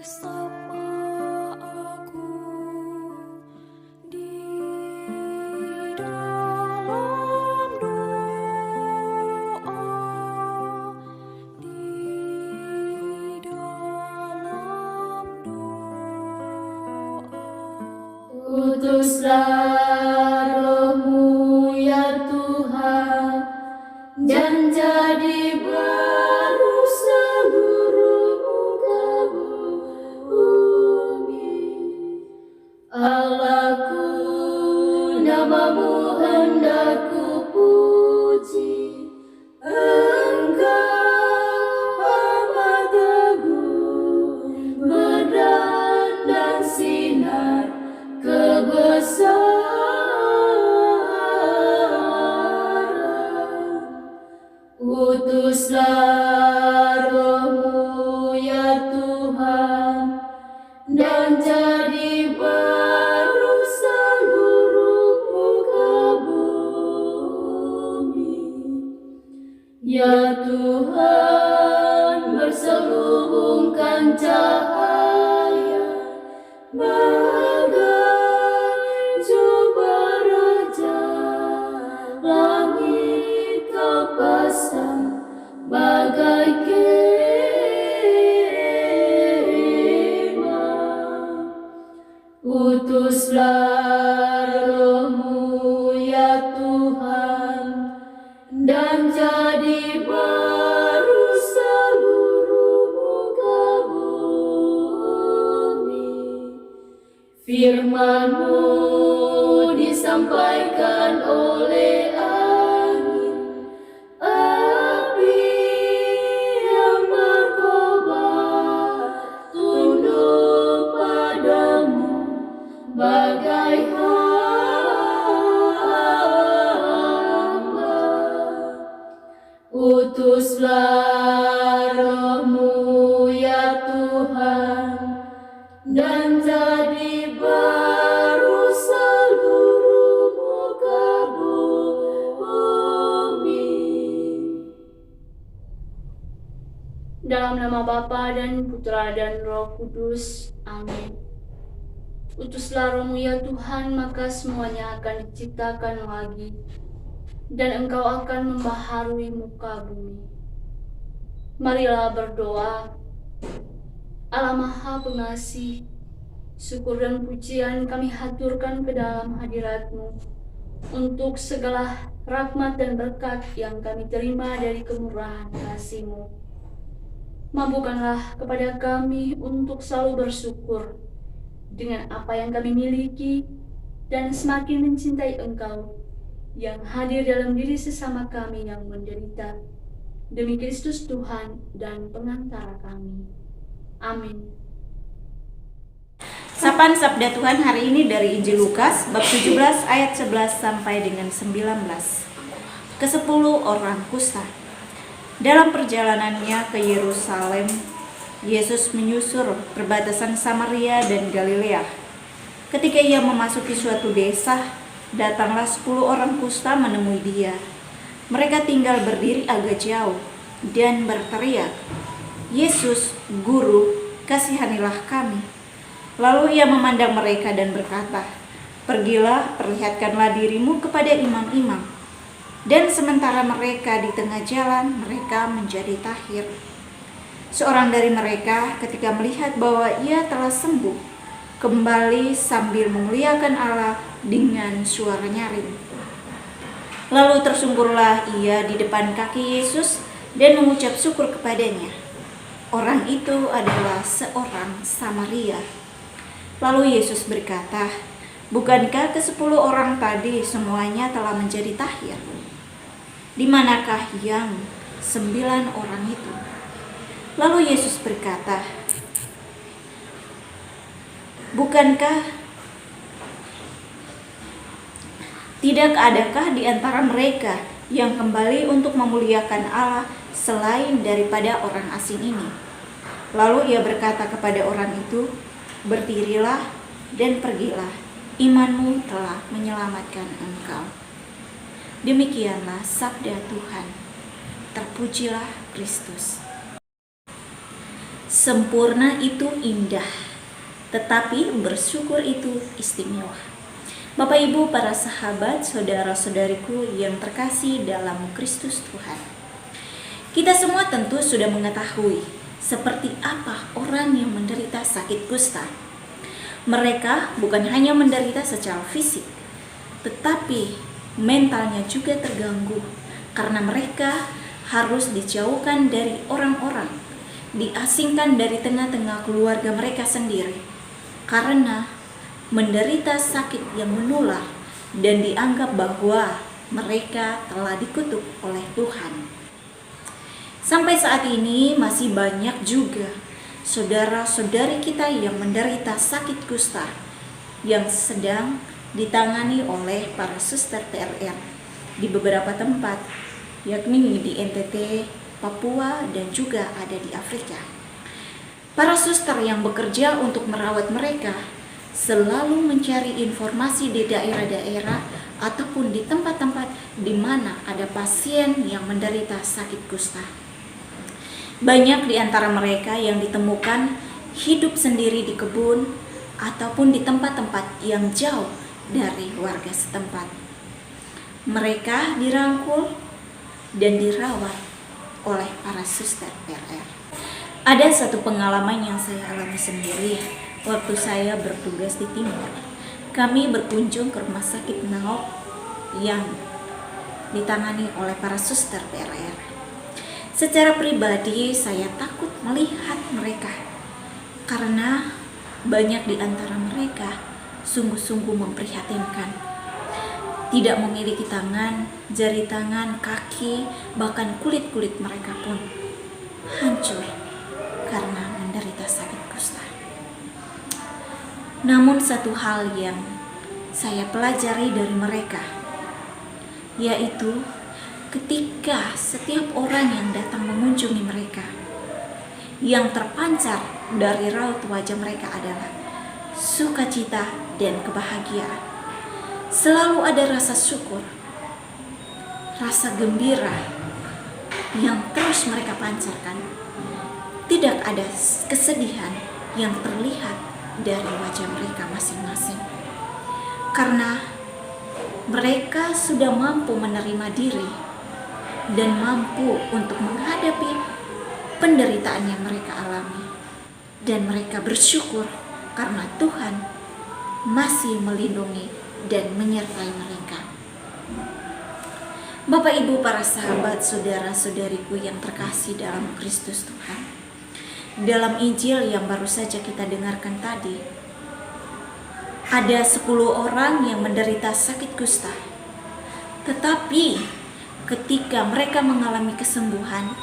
Sapa aku di dalam doa, di dalam doa. Utuslah Roh-Mu ya Tuhan, dan jadi baru seluruh muka bumi. Allahku, nama-Mu hendak ku puji. Engkau amat agung, berdandang sinar kebesaran. Utuslah Roh-Mu ya Tuhan, dan jadi baru seluruh muka bumi. Ya Tuhan, berselubungkan cahaya bagai jubah raja, langit Kau pasang bagai kemah. Utuslah Roh-Mu ya Tuhan, dan jadi baru seluruh muka bumi. Firman-Mu disampaikan oleh angin, api yang berkobar, tunduk padamu bagai hamba. Utuslah Roh-Mu ya Tuhan, dan jadi baru seluruh muka bumi. Dalam nama Bapa dan Putra dan Roh Kudus. Amin. Utuslah Roh-Mu ya Tuhan, maka semuanya akan diciptakan lagi, dan Engkau akan membaharui muka bumi. Marilah berdoa. Allah Maha Pengasih, syukur dan pujian kami haturkan ke dalam hadirat-Mu untuk segala rahmat dan berkat yang kami terima dari kemurahan kasih-Mu. Mampukanlah kepada kami untuk selalu bersyukur dengan apa yang kami miliki, dan semakin mencintai Engkau yang hadir dalam diri sesama kami yang menderita, demi Kristus Tuhan dan pengantara kami. Amin. Sapaan Sabda Tuhan hari ini dari Injil Lukas bab 17 ayat 11 sampai dengan 19. Ke-10 orang kusta. Dalam perjalanannya ke Yerusalem, Yesus menyusur perbatasan Samaria dan Galilea. Ketika ia memasuki suatu desa, datanglah 10 orang kusta menemui dia. Mereka tinggal berdiri agak jauh dan berteriak, "Yesus, Guru, kasihanilah kami." Lalu ia memandang mereka dan berkata, "Pergilah, perlihatkanlah dirimu kepada imam-imam." Dan sementara mereka di tengah jalan, mereka menjadi tahir. Seorang dari mereka ketika melihat bahwa ia telah sembuh, kembali sambil memuliakan Allah dengan suara nyaring. Lalu tersungkurlah ia di depan kaki Yesus dan mengucap syukur kepadanya. Orang itu adalah seorang Samaria. Lalu Yesus berkata, "Bukankah ke-10 orang tadi semuanya telah menjadi tahir? Di manakah yang 9 orang itu?" Lalu Yesus berkata, "Bukankah tidak adakah di antara mereka yang kembali untuk memuliakan Allah selain daripada orang asing ini?" Lalu ia berkata kepada orang itu, "Berdirilah dan pergilah, imanmu telah menyelamatkan engkau." Demikianlah sabda Tuhan. Terpujilah Kristus. Sempurna itu indah, tetapi bersyukur itu istimewa. Bapak Ibu, para sahabat, saudara-saudariku yang terkasih dalam Kristus Tuhan. Kita semua tentu sudah mengetahui seperti apa orang yang menderita sakit kusta. Mereka bukan hanya menderita secara fisik, tetapi mentalnya juga terganggu karena mereka harus dijauhkan dari orang-orang, diasingkan dari tengah-tengah keluarga mereka sendiri karena menderita sakit yang menular dan dianggap bahwa mereka telah dikutuk oleh Tuhan. Sampai saat ini masih banyak juga saudara-saudari kita yang menderita sakit kusta yang sedang ditangani oleh para suster PRR di beberapa tempat, yakni di NTT, Papua, dan juga ada di Afrika. Para suster yang bekerja untuk merawat mereka selalu mencari informasi di daerah-daerah ataupun di tempat-tempat di mana ada pasien yang menderita sakit kusta. Banyak di antara mereka yang ditemukan hidup sendiri di kebun ataupun di tempat-tempat yang jauh dari warga setempat. Mereka dirangkul dan dirawat oleh para suster PRR. Ada satu pengalaman yang saya alami sendiri waktu saya bertugas di Timur. Kami berkunjung ke rumah sakit Naok yang ditangani oleh para suster PRR. Secara pribadi saya takut melihat mereka karena banyak di antara mereka sungguh-sungguh memprihatinkan. Tidak memiliki tangan, jari tangan, kaki, bahkan kulit-kulit mereka pun hancur karena menderita sakit kusta. Namun satu hal yang saya pelajari dari mereka, yaitu ketika setiap orang yang datang mengunjungi mereka, yang terpancar dari raut wajah mereka adalah sukacita dan kebahagiaan. Selalu ada rasa syukur, rasa gembira yang terus mereka pancarkan. Tidak ada kesedihan yang terlihat dari wajah mereka masing-masing, karena mereka sudah mampu menerima diri dan mampu untuk menghadapi penderitaan yang mereka alami, dan mereka bersyukur karena Tuhan masih melindungi dan menyertai mereka. Bapak Ibu, para sahabat, saudara-saudariku yang terkasih dalam Kristus Tuhan, dalam Injil yang baru saja kita dengarkan tadi, ada 10 orang yang menderita sakit kusta. Tetapi ketika mereka mengalami kesembuhan,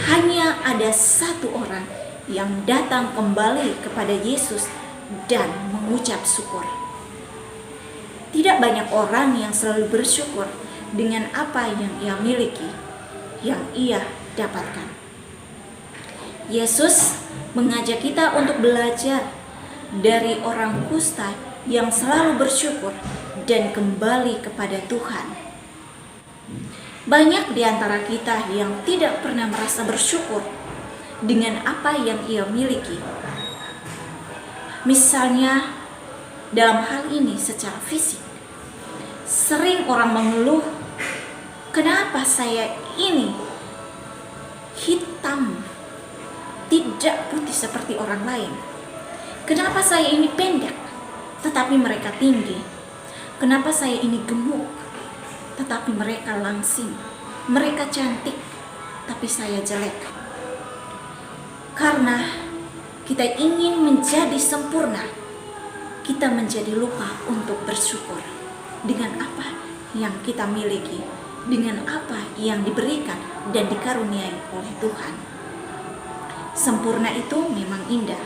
hanya ada 1 orang yang datang kembali kepada Yesus dan mengucap syukur. Tidak banyak orang yang selalu bersyukur dengan apa yang ia miliki, yang ia dapatkan. Yesus mengajak kita untuk belajar dari orang kusta yang selalu bersyukur dan kembali kepada Tuhan. Banyak di antara kita yang tidak pernah merasa bersyukur dengan apa yang ia miliki. Misalnya, dalam hal ini secara fisik, sering orang mengeluh, kenapa saya ini hitam, tidak putih seperti orang lain? Kenapa saya ini pendek, tetapi mereka tinggi? Kenapa saya ini gemuk, tetapi mereka langsing? Mereka cantik, tapi saya jelek. Karena kita ingin menjadi sempurna, kita menjadi lupa untuk bersyukur dengan apa yang kita miliki, dengan apa yang diberikan dan dikaruniai oleh Tuhan. Sempurna itu memang indah,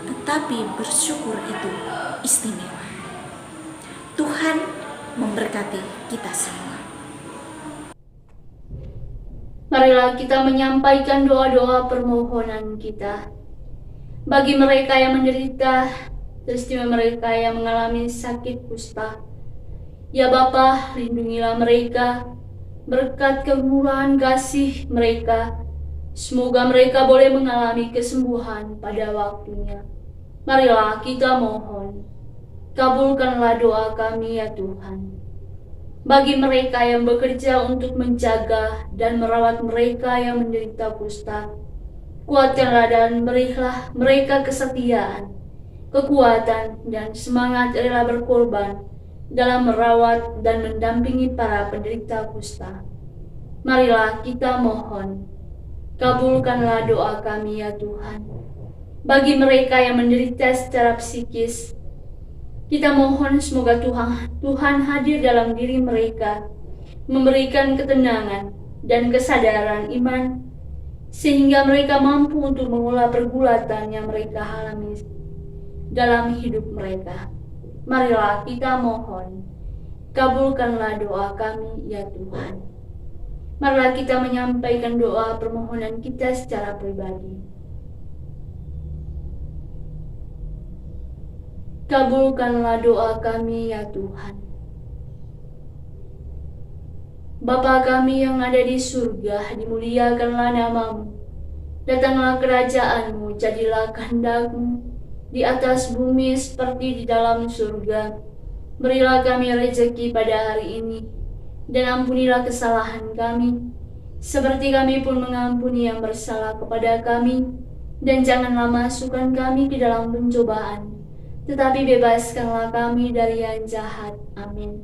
tetapi bersyukur itu istimewa. Tuhan memberkati kita semua. Marilah kita menyampaikan doa-doa permohonan kita bagi mereka yang menderita, terutama mereka yang mengalami sakit kusta. Ya Bapa, lindungilah mereka, berkat kemurahan kasih mereka, Semoga mereka boleh mengalami kesembuhan pada waktunya. Marilah kita mohon. Kabulkanlah doa kami ya Tuhan. Bagi mereka yang bekerja untuk menjaga dan merawat mereka yang menderita kusta, kuatkanlah dan berilah mereka kesetiaan, kekuatan, dan semangat rela berkorban dalam merawat dan mendampingi para penderita kusta. Marilah kita mohon. Kabulkanlah doa kami ya Tuhan. Bagi mereka yang menderita secara psikis, kita mohon semoga Tuhan hadir dalam diri mereka, memberikan ketenangan dan kesadaran iman, sehingga mereka mampu untuk mengolah pergulatan yang mereka alami dalam hidup mereka. Marilah kita mohon, kabulkanlah doa kami ya Tuhan. Marilah kita menyampaikan doa permohonan kita secara pribadi. Kabulkanlah doa kami ya Tuhan. Bapa kami yang ada di surga, dimuliakanlah nama-Mu. Datanglah kerajaan-Mu, jadilah kehendak-Mu di atas bumi seperti di dalam surga. Berilah kami rezeki pada hari ini, dan ampunilah kesalahan kami, seperti kami pun mengampuni yang bersalah kepada kami. Dan janganlah masukkan kami ke dalam pencobaan, tetapi bebaskanlah kami dari yang jahat. Amin.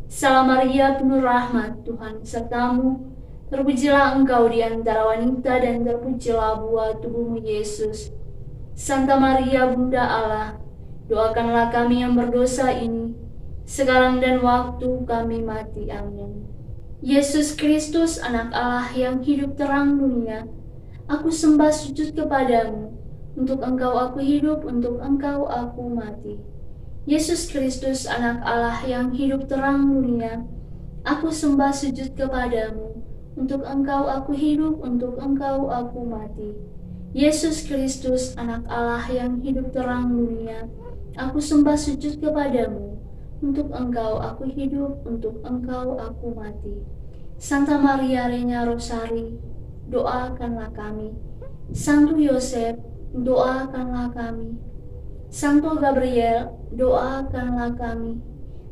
Salam Maria, penuh rahmat, Tuhan sertamu. Terpujilah engkau di antara wanita, dan terpujilah buah tubuhmu, Yesus. Santa Maria, Bunda Allah, doakanlah kami yang berdosa ini, sekarang dan waktu kami mati. Amin. Yesus Kristus, anak Allah yang hidup terang dunia, aku sembah sujud kepadamu. Untuk engkau aku hidup, untuk engkau aku mati. Yesus Kristus, anak Allah yang hidup terang dunia, aku sembah sujud kepadamu. Untuk engkau aku hidup, untuk engkau aku mati. Yesus Kristus, anak Allah yang hidup terang dunia, aku sembah sujud kepadamu. Untuk engkau aku hidup, untuk engkau aku mati. Santa Maria Reina Rosari, doakanlah kami. Santo Yosef, doakanlah kami. Santo Gabriel, doakanlah kami.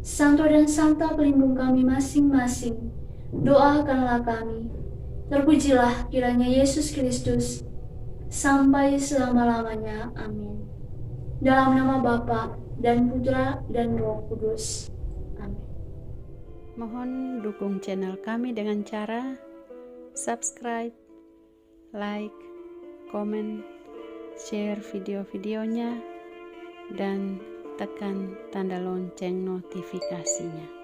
Santo dan Santa pelindung kami masing-masing, doakanlah kami. Terpujilah kiranya Yesus Kristus sampai selama-lamanya. Amin. Dalam nama Bapa dan Putra dan Roh Kudus. Amin. Mohon dukung channel kami dengan cara subscribe, like, komen, share video-videonya, dan tekan tanda lonceng notifikasinya.